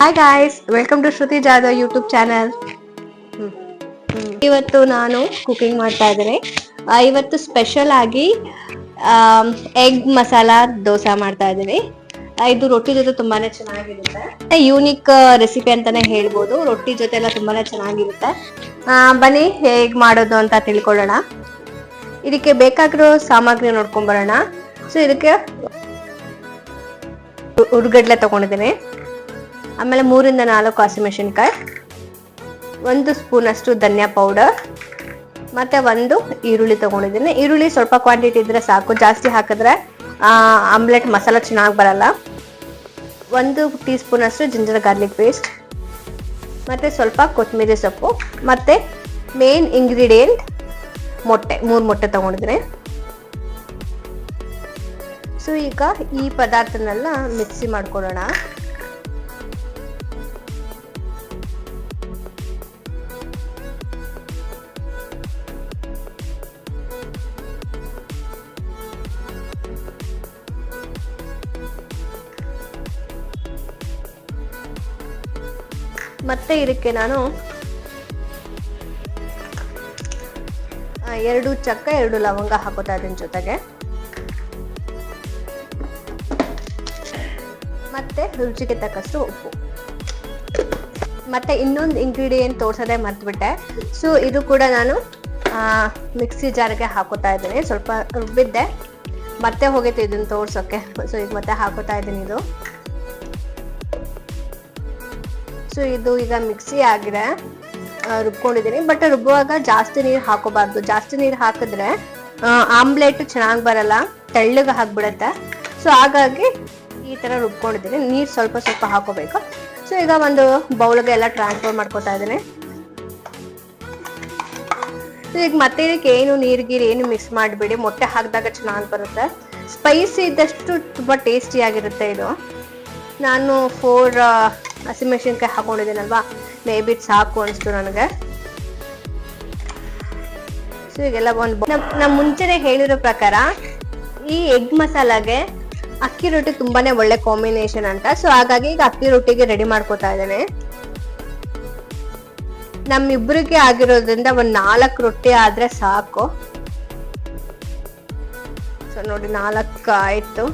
Hi guys, welcome to Shruti Jadhav YouTube channel. ಇವತ್ತು ನಾನು cooking ಮಾಡ್ತಾ ಇದ್ದೀನಿ. ಇವತ್ತು ಸ್ಪೆಷಲ್ ಆಗಿ ಎಗ್ ಮಸಾಲಾ ದೋಸೆ ಮಾಡ್ತಾ ಇದ್ದೀನಿ. ಇದು ರೊಟ್ಟಿ ಜೊತೆ ತುಂಬಾನೇ ಚೆನ್ನಾಗಿರುತ್ತೆ. ಯೂನಿಕ್ ರೆಸಿಪಿ ಅಂತಾನೆ ಹೇಳ್ಬೋದು. ರೊಟ್ಟಿ ಜೊತೆ ಎಲ್ಲ ತುಂಬಾನೇ ಚೆನ್ನಾಗಿರುತ್ತೆ. ಬನ್ನಿ ಹೇಗ್ ಮಾಡೋದು ಅಂತ ತಿಳ್ಕೊಳ್ಳೋಣ. ಇದಕ್ಕೆ ಬೇಕಾಗಿರೋ ಸಾಮಗ್ರಿ ನೋಡ್ಕೊಂಡ್ ಬರೋಣ. ಸೊ ಇದಕ್ಕೆ ಉರ್ಗಡ್ಲೆ ತಗೊಂಡಿದ್ದೀನಿ. ಆಮೇಲೆ 3 ಇಂದ 4 ಹಸಿಮೆಣಸಿನಕಾಯಿ, 1 ಸ್ಪೂನ್ ಅಷ್ಟು ಧನಿಯಾ ಪೌಡರ್, ಮತ್ತೆ 1 ಈರುಳ್ಳಿ ತಗೊಂಡಿದ್ದೀನಿ. ಈರುಳ್ಳಿ ಸ್ವಲ್ಪ ಕ್ವಾಂಟಿಟಿ ಇದ್ರೆ ಸಾಕು, ಜಾಸ್ತಿ ಹಾಕಿದ್ರೆ ಆಮ್ಲೆಟ್ ಮಸಾಲ ಚೆನ್ನಾಗಿ ಬರಲ್ಲ. 1 ಟೀ ಸ್ಪೂನ್ ಅಷ್ಟು ಜಿಂಜರ್ ಗಾರ್ಲಿಕ್ ಪೇಸ್ಟ್, ಮತ್ತೆ ಸ್ವಲ್ಪ ಕೊತ್ತಂಬರಿ ಸೊಪ್ಪು, ಮತ್ತೆ ಮೇನ್ ಇಂಗ್ರೀಡಿಯೆಂಟ್ ಮೊಟ್ಟೆ. 3 ಮೊಟ್ಟೆ ತಗೊಂಡಿದ್ದೀನಿ. ಸೊ ಈಗ ಈ ಪದಾರ್ಥನೆಲ್ಲ ಮಿಕ್ಸಿ ಮಾಡ್ಕೊಳ್ಳೋಣ. ಮತ್ತೆ ಇದಕ್ಕೆ ನಾನು 2 ಚಕ್ಕ 2 ಲವಂಗ ಹಾಕೋತಾ ಇದ್ದೀನಿ ಜೊತೆಗೆ. ಮತ್ತೆ ರುಚಿಗೆ ತಕ್ಕಷ್ಟು ಉಪ್ಪು. ಮತ್ತೆ ಇನ್ನೊಂದು ಇಂಗ್ರೀಡಿಯೆಂಟ್ ತೋರ್ಸೋದೇ ಮರ್ತ್ಬಿಟ್ಟೆ. ಸೊ ಇದು ಕೂಡ ನಾನು ಮಿಕ್ಸಿ ಜಾರ್ಗೆ ಹಾಕೋತಾ ಇದ್ದೀನಿ. ಸ್ವಲ್ಪ ರುಬ್ಬಿದ್ದೆ, ಮತ್ತೆ ಹೋಗೈತೆ ಇದನ್ನ ತೋರ್ಸೋಕೆ. ಸೊ ಈಗ ಮತ್ತೆ ಹಾಕೋತಾ ಇದ್ದೀನಿ ಇದು. ಸೊ ಇದು ಈಗ ಮಿಕ್ಸಿ ಆಗಿದೆ, ರುಬ್ಕೊಂಡಿದ್ದೀನಿ. ಬಟ್ ರುಬ್ಬುವಾಗ ಜಾಸ್ತಿ ನೀರು ಹಾಕೋಬಾರ್ದು. ಜಾಸ್ತಿ ನೀರು ಹಾಕಿದ್ರೆ ಆಮ್ಲೆಟ್ ಚೆನ್ನಾಗಿ ಬರಲ್ಲ, ತೆಳ್ಳಗೆ ಹಾಕ್ಬಿಡತ್ತೆ. ಸೊ ಹಾಗಾಗಿ ಈ ತರ ರುಬ್ಕೊಂಡಿದ್ದೀನಿ. ನೀರು ಸ್ವಲ್ಪ ಸ್ವಲ್ಪ ಹಾಕೋಬೇಕು. ಸೊ ಈಗ ಒಂದು ಬೌಲ್ಗೆ ಎಲ್ಲ ಟ್ರಾನ್ಸ್ಫರ್ ಮಾಡ್ಕೊತಾ ಇದ್ದೀನಿ. ಸೊ ಈಗ ಮತ್ತೆ ಇದಕ್ಕೆ ಏನು ನೀರ್ಗೀರು ಏನು ಮಿಕ್ಸ್ ಮಾಡಿಬಿಡಿ. ಮೊಟ್ಟೆ ಹಾಕಿದಾಗ ಚೆನ್ನಾಗಿ ಬರುತ್ತೆ. ಸ್ಪೈಸಿ ಇದ್ದಷ್ಟು ತುಂಬ ಟೇಸ್ಟಿಯಾಗಿರುತ್ತೆ ಇದು. ನಾನು 4 ಹಸಿಮೆಣಸಿನ್ಕಾಯಿ ಹಾಕೊಂಡಿದ್ದೀನಲ್ವಾ, ಮೇ ಬಿ ಸಾಕು ಅನಿಸ್ತು ನನಗೆ. ಸೊ ಈಗೆಲ್ಲ ನಮ್ಮ ಮುಂಚೆನೆ ಹೇಳಿರೋ ಪ್ರಕಾರ ಈ ಎಗ್ ಮಸಾಲಾಗೆ ಅಕ್ಕಿ ರೊಟ್ಟಿ ತುಂಬಾನೇ ಒಳ್ಳೆ ಕಾಂಬಿನೇಷನ್ ಅಂತ. ಸೊ ಹಾಗಾಗಿ ಈಗ ಅಕ್ಕಿ ರೊಟ್ಟಿಗೆ ರೆಡಿ ಮಾಡ್ಕೊತಾ ಇದ್ದೇನೆ. ನಮ್ಮಿಬ್ಬರಿಗೆ ಆಗಿರೋದ್ರಿಂದ 4 ರೊಟ್ಟಿ ಆದ್ರೆ ಸಾಕು. ಸೊ ನೋಡಿ 4 ಆಯ್ತು.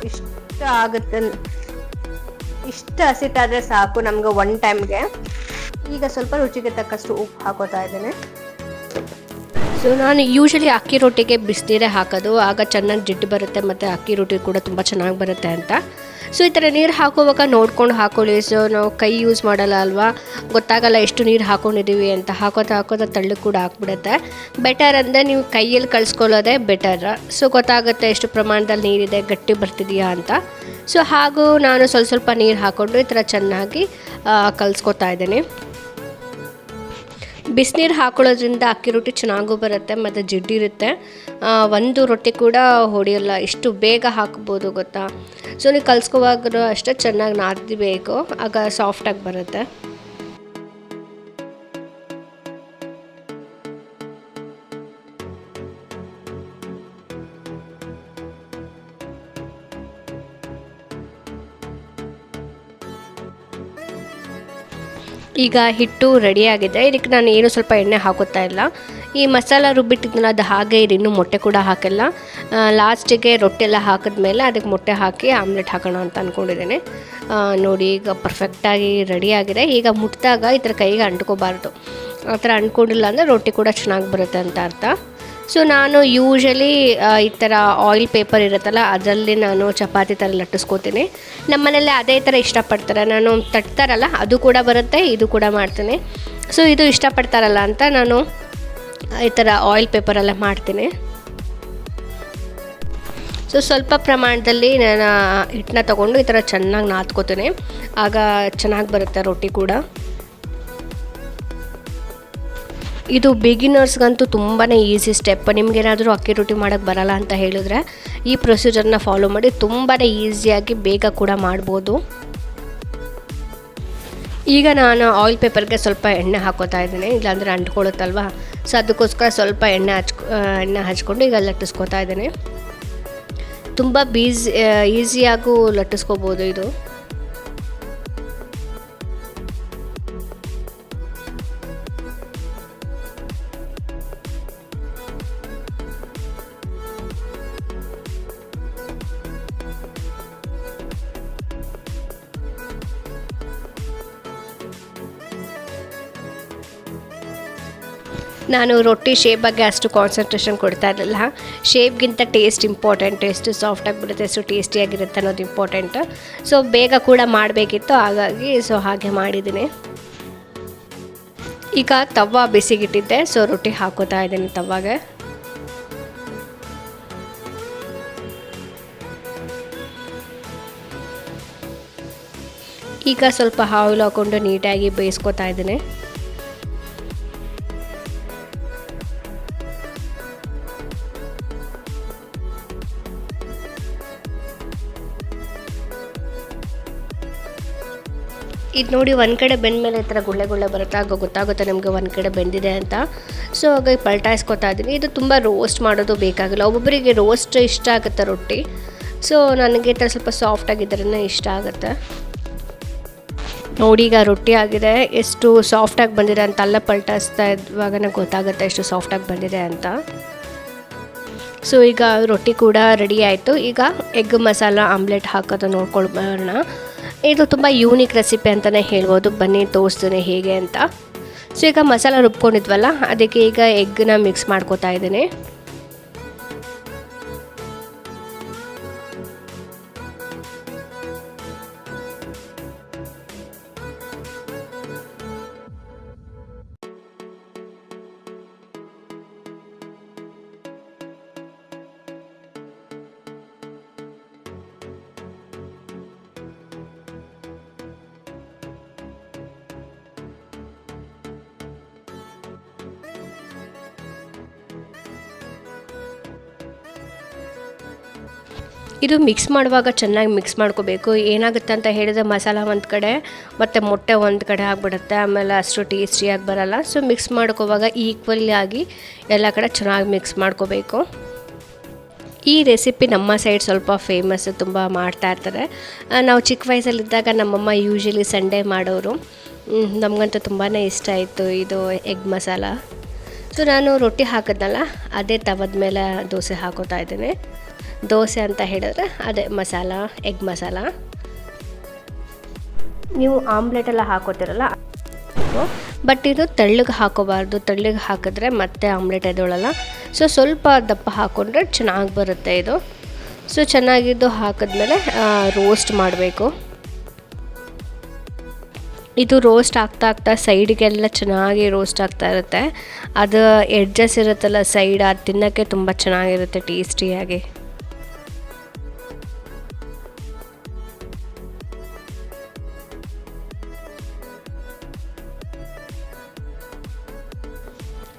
ಇಷ್ಟ ಆಗುತ್ತೆ, ಇಷ್ಟು ಹಸಿಟ್ಟಾದ್ರೆ ಸಾಕು ನಮ್ಗೆ 1 ಟೈಮ್ಗೆ. ಈಗ ಸ್ವಲ್ಪ ರುಚಿಗೆ ತಕ್ಕಷ್ಟು ಉಪ್ಪು ಹಾಕೋತಾ ಇದ್ದೇನೆ. ಸೊ ನಾನು ಯೂಶಲಿ ಅಕ್ಕಿ ರೊಟ್ಟಿಗೆ ಬಿಸಿನೀರೇ ಹಾಕೋದು, ಆಗ ಚೆನ್ನಾಗಿ ಜಿಡ್ಡು ಬರುತ್ತೆ ಮತ್ತು ಅಕ್ಕಿ ರೊಟ್ಟಿ ಕೂಡ ತುಂಬ ಚೆನ್ನಾಗಿ ಬರುತ್ತೆ ಅಂತ. ಸೊ ಈ ಥರ ನೀರು ಹಾಕೋವಾಗ ನೋಡ್ಕೊಂಡು ಹಾಕೊಳ್ಳಿ. ಸೊ ನಾವು ಕೈ ಯೂಸ್ ಮಾಡಲ್ಲ ಅಲ್ವಾ, ಗೊತ್ತಾಗಲ್ಲ ಎಷ್ಟು ನೀರು ಹಾಕೊಂಡಿದ್ದೀವಿ ಅಂತ. ಹಾಕೋತಾ ತಳ್ಳು ಕೂಡ ಹಾಕ್ಬಿಡುತ್ತೆ. ಬೆಟರ್ ಅಂದರೆ ನೀವು ಕೈಯಲ್ಲಿ ಕಳಿಸ್ಕೊಳ್ಳೋದೇ ಬೆಟರ್. ಸೊ ಗೊತ್ತಾಗುತ್ತೆ ಎಷ್ಟು ಪ್ರಮಾಣದಲ್ಲಿ ನೀರಿದೆ, ಗಟ್ಟಿ ಬರ್ತಿದೆಯಾ ಅಂತ. ಸೊ ಹಾಗೂ ನಾನು ಸ್ವಲ್ಪ ನೀರು ಹಾಕ್ಕೊಂಡು ಈ ಥರ ಚೆನ್ನಾಗಿ ಕಲಿಸ್ಕೊತಾ ಇದ್ದೀನಿ. ಬಿಸಿನೀರು ಹಾಕೊಳ್ಳೋದ್ರಿಂದ ಅಕ್ಕಿ ರೊಟ್ಟಿ ಚೆನ್ನಾಗೂ ಬರುತ್ತೆ ಮತ್ತು ಜಿಡ್ಡಿರುತ್ತೆ. 1 ರೊಟ್ಟಿ ಕೂಡ ಹೊಡೆಯಲ್ಲ, ಇಷ್ಟು ಬೇಗ ಹಾಕ್ಬೋದು ಗೊತ್ತಾ. ಸೊ ನೀವು ಕಲಿಸ್ಕೋವಾಗ ಅಷ್ಟೇ ಚೆನ್ನಾಗಿ ನಾದಬೇಕು, ಆಗ ಸಾಫ್ಟಾಗಿ ಬರುತ್ತೆ. ಈಗ ಹಿಟ್ಟು ರೆಡಿಯಾಗಿದೆ. ಇದಕ್ಕೆ ನಾನು ಏನು ಸ್ವಲ್ಪ ಎಣ್ಣೆ ಹಾಕುತ್ತಾ ಇಲ್ಲ. ಈ ಮಸಾಲ ರುಬ್ಬಿಟ್ಟಿದ್ದಲ್ಲ ಅದು ಹಾಗೆ ಇದೆ, ಇನ್ನೂ ಮೊಟ್ಟೆ ಕೂಡ ಹಾಕಿಲ್ಲ. ಲಾಸ್ಟಿಗೆ ರೊಟ್ಟಿ ಎಲ್ಲ ಹಾಕಿದ್ಮೇಲೆ ಅದಕ್ಕೆ ಮೊಟ್ಟೆ ಹಾಕಿ ಆಮ್ಲೆಟ್ ಹಾಕೋಣ ಅಂತ ಅಂದ್ಕೊಂಡಿದ್ದೇನೆ. ನೋಡಿ ಈಗ ಪರ್ಫೆಕ್ಟಾಗಿ ರೆಡಿಯಾಗಿದೆ. ಈಗ ಮುಟ್ಟಿದಾಗ ಈ ಥರ ಕೈಗೆ ಅಂಟ್ಕೋಬಾರ್ದು. ಆ ಥರ ಅಂಟ್ಕೊಂಡಿಲ್ಲ ಅಂದರೆ ರೊಟ್ಟಿ ಕೂಡ ಚೆನ್ನಾಗಿ ಬರುತ್ತೆ ಅಂತ ಅರ್ಥ. ಸೊ ನಾನು ಯೂಶಲಿ ಈ ಥರ ಆಯಿಲ್ ಪೇಪರ್ ಇರುತ್ತಲ್ಲ ಅದರಲ್ಲಿ ನಾನು ಚಪಾತಿ ಥರ ಲಟ್ಟಿಸ್ಕೋತೀನಿ. ನಮ್ಮ ಮನೇಲಿ ಅದೇ ಥರ ಇಷ್ಟಪಡ್ತಾರೆ. ನಾನು ತಟ್ತಾರಲ್ಲ ಅದು ಕೂಡ ಬರುತ್ತೆ, ಇದು ಕೂಡ ಮಾಡ್ತೀನಿ. ಸೊ ಇದು ಇಷ್ಟಪಡ್ತಾರಲ್ಲ ಅಂತ ನಾನು ಈ ಥರ ಆಯಿಲ್ ಪೇಪರೆಲ್ಲ ಮಾಡ್ತೀನಿ. ಸೊ ಸ್ವಲ್ಪ ಪ್ರಮಾಣದಲ್ಲಿ ನಾನು ಹಿಟ್ಟನ್ನ ತೊಗೊಂಡು ಈ ಥರ ಚೆನ್ನಾಗಿ ನಾದ್ಕೋತೀನಿ, ಆಗ ಚೆನ್ನಾಗಿ ಬರುತ್ತೆ ರೊಟ್ಟಿ ಕೂಡ. ಇದು ಬಿಗಿನರ್ಸ್ಗಂತೂ ತುಂಬಾ ಈಸಿ ಸ್ಟೆಪ್. ನಿಮಗೇನಾದರೂ ಅಕ್ಕಿ ರೊಟ್ಟಿ ಮಾಡೋಕ್ಕೆ ಬರಲ್ಲ ಅಂತ ಹೇಳಿದ್ರೆ ಈ ಪ್ರೊಸೀಜರ್ನ ಫಾಲೋ ಮಾಡಿ ತುಂಬಾ ಈಸಿಯಾಗಿ ಬೇಗ ಕೂಡ ಮಾಡ್ಬೋದು. ಈಗ ನಾನು ಆಯಿಲ್ ಪೇಪರ್ಗೆ ಸ್ವಲ್ಪ ಎಣ್ಣೆ ಹಾಕೋತಾ ಇದ್ದೀನಿ, ಇಲ್ಲಾಂದರೆ ಅಂಟ್ಕೊಳ್ಳುತ್ತಲ್ವ. ಸೊ ಅದಕ್ಕೋಸ್ಕರ ಸ್ವಲ್ಪ ಎಣ್ಣೆ ಹಚ್ಕೊಂಡು ಈಗ ಲಟ್ಟಿಸ್ಕೋತಾ ಇದ್ದೀನಿ. ತುಂಬ ಈಸಿಯಾಗೂ ಲಟ್ಟಿಸ್ಕೋಬೋದು ಇದು. ನಾನು ರೊಟ್ಟಿ ಶೇಪ್ ಬಗ್ಗೆ ಅಷ್ಟು ಕಾನ್ಸಂಟ್ರೇಷನ್ ಕೊಡ್ತಾ ಇರಲಿಲ್ಲ. ಶೇಪ್ಗಿಂತ ಟೇಸ್ಟ್ ಇಂಪಾರ್ಟೆಂಟ್, ಎಷ್ಟು ಸಾಫ್ಟಾಗಿ ಬರುತ್ತೆ, ಎಷ್ಟು ಟೇಸ್ಟಿಯಾಗಿರುತ್ತೆ ಅನ್ನೋದು ಇಂಪಾರ್ಟೆಂಟ್. ಸೊ ಬೇಗ ಕೂಡ ಮಾಡಬೇಕಿತ್ತು, ಹಾಗಾಗಿ ಹಾಗೆ ಮಾಡಿದ್ದೀನಿ. ಈಗ ತವಾ ಬಿಸಿಗಿಟ್ಟಿದ್ದೆ, ಸೊ ರೊಟ್ಟಿ ಹಾಕೋತಾ ಇದ್ದೀನಿ ತವಾಗೆ. ಈಗ ಸ್ವಲ್ಪ ಆಯಿಲ್ ಹಾಕ್ಕೊಂಡು ನೀಟಾಗಿ ಬೇಯಿಸ್ಕೊತಾ ಇದ್ದೀನಿ. ಇದು ನೋಡಿ ಒಂದು ಕಡೆ ಬೆಂದಮೇಲೆ ಈ ಥರ ಗುಳ್ಳೆ ಗುಳ್ಳೆ ಬರುತ್ತೆ, ಆಗ ಗೊತ್ತಾಗುತ್ತೆ ನಮಗೆ ಒಂದು ಕಡೆ ಬೆಂದಿದೆ ಅಂತ. ಸೊ ಹಾಗಾಗಿ ಪಲ್ಟಾಯಿಸ್ಕೊತಾ ಇದ್ದೀನಿ. ಇದು ತುಂಬ ರೋಸ್ಟ್ ಮಾಡೋದು ಬೇಕಾಗಿಲ್ಲ, ಒಬ್ಬೊಬ್ಬರಿಗೆ ರೋಸ್ಟ್ ಇಷ್ಟ ಆಗುತ್ತೆ ರೊಟ್ಟಿ. ಸೊ ನನಗೆ ಈ ಥರ ಸ್ವಲ್ಪ ಸಾಫ್ಟಾಗಿದ್ರೇ ಇಷ್ಟ ಆಗುತ್ತೆ. ನೋಡಿ ಈಗ ರೊಟ್ಟಿ ಆಗಿದೆ, ಎಷ್ಟು ಸಾಫ್ಟಾಗಿ ಬಂದಿದೆ ಅಂತ ಅಲ್ಲ ಪಲ್ಟಾಯಿಸ್ತಾ ಇರುವಾಗ ನನಗೆ ಗೊತ್ತಾಗುತ್ತೆ ಎಷ್ಟು ಸಾಫ್ಟಾಗಿ ಬಂದಿದೆ ಅಂತ. ಸೊ ಈಗ ರೊಟ್ಟಿ ಕೂಡ ರೆಡಿ ಆಯಿತು. ಈಗ ಎಗ್ ಮಸಾಲ ಆಮ್ಲೆಟ್ ಹಾಕೋದು ನೋಡ್ಕೊಳ್ಬೋಣ. ಇದು ತುಂಬ ಯೂನಿಕ್ ರೆಸಿಪಿ ಅಂತಲೇ ಹೇಳ್ಬೋದು. ಬನ್ನಿ ತೋರಿಸ್ತೀನಿ ಹೇಗೆ ಅಂತ. ಸೊ ಈಗ ಮಸಾಲ ರುಬ್ಕೊಂಡಿದ್ವಲ್ಲ, ಅದಕ್ಕೆ ಈಗ ಎಗ್ಗನ್ನ ಮಿಕ್ಸ್ ಮಾಡ್ಕೋತಾ ಇದ್ದೀನಿ. ಇದು ಮಿಕ್ಸ್ ಮಾಡುವಾಗ ಚೆನ್ನಾಗಿ ಮಿಕ್ಸ್ ಮಾಡ್ಕೋಬೇಕು. ಏನಾಗುತ್ತೆ ಅಂತ ಹೇಳಿದ್ರೆ ಮಸಾಲ ಒಂದು ಕಡೆ ಮತ್ತು ಮೊಟ್ಟೆ ಒಂದು ಕಡೆ ಆಗಿಬಿಡುತ್ತೆ, ಆಮೇಲೆ ಅಷ್ಟು ಟೇಸ್ಟಿಯಾಗಿ ಬರೋಲ್ಲ. ಸೊ ಮಿಕ್ಸ್ ಮಾಡ್ಕೋವಾಗ ಈಕ್ವಲಿ ಆಗಿ ಎಲ್ಲ ಕಡೆ ಚೆನ್ನಾಗಿ ಮಿಕ್ಸ್ ಮಾಡ್ಕೋಬೇಕು. ಈ ರೆಸಿಪಿ ನಮ್ಮ ಸೈಡ್ ಸ್ವಲ್ಪ ಫೇಮಸ್, ತುಂಬ ಮಾಡ್ತಾಯಿರ್ತಾರೆ. ನಾವು ಚಿಕ್ಕ ವಯಸ್ಸಲ್ಲಿದ್ದಾಗ ನಮ್ಮಮ್ಮ ಯೂಶ್ವಲಿ ಸಂಡೇ ಮಾಡೋರು. ನಮಗಂತೂ ತುಂಬಾ ಇಷ್ಟ ಆಯಿತು ಇದು ಎಗ್ ಮಸಾಲ. ಸೊ ನಾನು ರೊಟ್ಟಿ ಹಾಕಿದ್ನಲ್ಲ, ಅದೇ ತವದ ಮೇಲೆ ದೋಸೆ ಹಾಕೋತಾ ಇದ್ದೀನಿ. ದೋಸೆ ಅಂತ ಹೇಳಿದ್ರೆ ಅದೇ ಮಸಾಲ, ಎಗ್ ಮಸಾಲ. ನೀವು ಆಮ್ಲೆಟೆಲ್ಲ ಹಾಕೋತಿರಲ್ಲ, ಬಟ್ ಇದು ತೆಳ್ಳಗೆ ಹಾಕೋಬಾರ್ದು. ತೆಳ್ಳಗೆ ಹಾಕಿದ್ರೆ ಮತ್ತೆ ಆಮ್ಲೆಟ್ ಎದೊಳಲ್ಲ. ಸೊ ಸ್ವಲ್ಪ ದಪ್ಪ ಹಾಕ್ಕೊಂಡ್ರೆ ಚೆನ್ನಾಗಿ ಬರುತ್ತೆ ಇದು. ಸೊ ಚೆನ್ನಾಗಿದ್ದು ಹಾಕಿದ್ಮೇಲೆ ರೋಸ್ಟ್ ಮಾಡಬೇಕು. ಇದು ರೋಸ್ಟ್ ಆಗ್ತಾ ಸೈಡಿಗೆಲ್ಲ ಚೆನ್ನಾಗಿ ರೋಸ್ಟ್ ಆಗ್ತಾ ಇರುತ್ತೆ. ಅದು ಎಡ್ಜಸ್ ಇರುತ್ತಲ್ಲ ಸೈಡ್, ಅದು ತಿನ್ನೋಕ್ಕೆ ತುಂಬ ಚೆನ್ನಾಗಿರುತ್ತೆ ಟೇಸ್ಟಿಯಾಗಿ.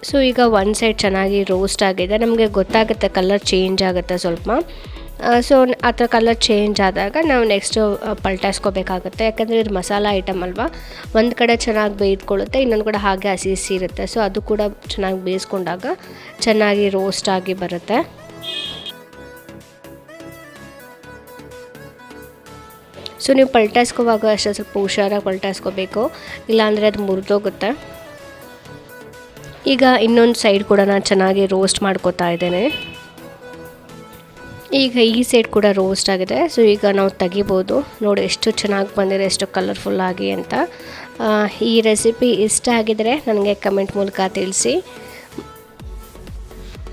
ಸೊ ಈಗ ಒಂದು ಸೈಡ್ ಚೆನ್ನಾಗಿ ರೋಸ್ಟ್ ಆಗಿದೆ. ನಮಗೆ ಗೊತ್ತಾಗುತ್ತೆ, ಕಲರ್ ಚೇಂಜ್ ಆಗುತ್ತೆ ಸ್ವಲ್ಪ. ಸೊ ಆ ಥರ ಕಲರ್ ಚೇಂಜ್ ಆದಾಗ ನಾವು ನೆಕ್ಸ್ಟು ಪಲ್ಟಾಯಿಸ್ಕೋಬೇಕಾಗುತ್ತೆ. ಯಾಕಂದರೆ ಇದು ಮಸಾಲ ಐಟಮ್ ಅಲ್ವಾ, ಒಂದು ಕಡೆ ಚೆನ್ನಾಗಿ ಬೇಯ್ದುಕೊಳ್ಳುತ್ತೆ, ಇನ್ನೊಂದು ಕಡೆ ಹಾಗೆ ಹಸಿ ಹಸಿ ಇರುತ್ತೆ. ಸೊ ಅದು ಕೂಡ ಚೆನ್ನಾಗಿ ಬೇಯಿಸ್ಕೊಂಡಾಗ ಚೆನ್ನಾಗಿ ರೋಸ್ಟ್ ಆಗಿ ಬರುತ್ತೆ. ಸೊ ನೀವು ಪಲ್ಟಾಯಿಸ್ಕೋವಾಗ ಅಷ್ಟೇ ಸ್ವಲ್ಪ ಹುಷಾರಾಗಿ ಪಲ್ಟಾಯಿಸ್ಕೋಬೇಕು, ಇಲ್ಲಾಂದರೆ ಅದು ಮುರಿದೋಗುತ್ತೆ. ಈಗ ಇನ್ನೊಂದು ಸೈಡ್ ಕೂಡ ನಾನು ಚೆನ್ನಾಗಿ ರೋಸ್ಟ್ ಮಾಡ್ಕೋತಾ ಇದ್ದೇನೆ. ಈಗ ಈ ಸೈಡ್ ಕೂಡ ರೋಸ್ಟ್ ಆಗಿದೆ. ಸೊ ಈಗ ನಾವು ತೆಗಿಬೋದು. ನೋಡಿ ಎಷ್ಟು ಚೆನ್ನಾಗಿ ಬಂದಿದೆ, ಎಷ್ಟು ಕಲರ್ಫುಲ್ಲಾಗಿ ಅಂತ. ಈ ರೆಸಿಪಿ ಇಷ್ಟ ಆಗಿದರೆ ನನಗೆ ಕಮೆಂಟ್ ಮೂಲಕ ತಿಳಿಸಿ.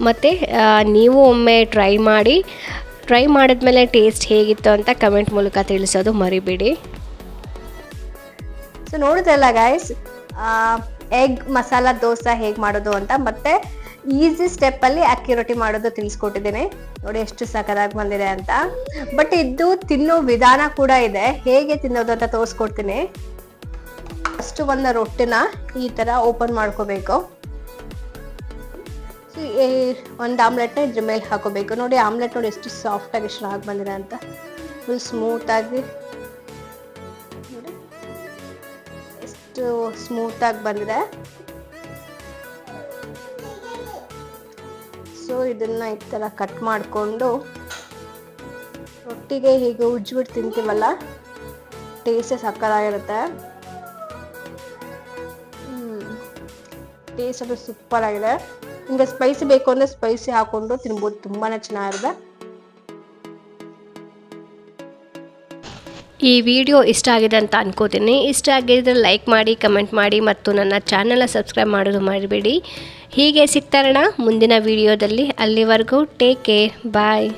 ಮತ್ತು ನೀವು ಒಮ್ಮೆ ಟ್ರೈ ಮಾಡಿದ್ಮೇಲೆ ಟೇಸ್ಟ್ ಹೇಗಿತ್ತು ಅಂತ ಕಮೆಂಟ್ ಮೂಲಕ ತಿಳಿಸೋದು ಮರಿಬೇಡಿ. ಸೊ ನೋಡಿದ್ರಲ್ಲ ಗೈಸ್, ಎಗ್ ಮಸಾಲ ದೋಸೆ ಹೇಗೆ ಮಾಡೋದು ಅಂತ, ಮತ್ತೆ ಈಸಿ ಸ್ಟೆಪ್ಪಲ್ಲಿ ಅಕ್ಕಿ ರೊಟ್ಟಿ ಮಾಡೋದು ತಿಳಿಸ್ಕೊಟ್ಟಿದ್ದೀನಿ. ನೋಡಿ ಎಷ್ಟು ಸಖತ್ತಾಗಿ ಬಂದಿದೆ ಅಂತ. ಬಟ್ ಇದು ತಿನ್ನೋ ವಿಧಾನ ಕೂಡ ಇದೆ, ಹೇಗೆ ತಿನ್ನೋದು ಅಂತ ತೋರಿಸ್ಕೊಡ್ತೀನಿ. ಫಸ್ಟ್ ಒಂದು ರೊಟ್ಟಿನ ಈ ಥರ ಓಪನ್ ಮಾಡ್ಕೋಬೇಕು. ಒಂದು ಆಮ್ಲೆಟ್ನ ಇದ್ರ ಮೇಲೆ ಹಾಕೋಬೇಕು. ನೋಡಿ ಆಮ್ಲೆಟ್ ನೋಡಿ ಎಷ್ಟು ಸಾಫ್ಟಾಗಿ ಎಷ್ಟು ಚೆನ್ನಾಗಿ ಬಂದಿದೆ ಅಂತ, ಫುಲ್ ಸ್ಮೂತಾಗಿ. ನೋಡಿ ಎಷ್ಟು ಸ್ಮೂತಾಗಿ ಬಂದಿದೆ. ಸೊ ಇದನ್ನ ಈ ಥರ ಕಟ್ ಮಾಡಿಕೊಂಡು ರೊಟ್ಟಿಗೆ ಹೀಗೆ ಉಜ್ಜಿಬಿಟ್ಟು ತಿಂತೀವಲ್ಲ, ಟೇಸ್ಟೇ ಸಕ್ಕತ್ತಾಗಿರುತ್ತೆ. ಟೇಸ್ಟ್ ಅದು ಸೂಪರ್ ಆಗಿದೆ. ನಿಮಗೆ ಸ್ಪೈಸಿ ಬೇಕು ಅಂದರೆ ಸ್ಪೈಸಿ ಹಾಕೊಂಡು ತಿನ್ಬೋದು, ತುಂಬಾನೇ ಚೆನ್ನಾಗಿರುತ್ತೆ. ಈ ವಿಡಿಯೋ ಇಷ್ಟ ಆಗಿದೆ ಅಂತ ಅನ್ಕೋತೀನಿ. ಇಷ್ಟ ಆಗಿದ್ರೆ ಲೈಕ್ ಮಾಡಿ, ಕಮೆಂಟ್ ಮಾಡಿ ಮತ್ತು ನನ್ನ ಚಾನಲ್ನ ಸಬ್ಸ್ಕ್ರೈಬ್ ಮಾಡೋದು ಮರಿಬೇಡಿ. ಹೀಗೆ ಸಿಗ್ತಾರಣ ಮುಂದಿನ ವಿಡಿಯೋದಲ್ಲಿ. ಅಲ್ಲಿವರೆಗೂ ಟೇಕ್ ಕೇರ್, ಬಾಯ್.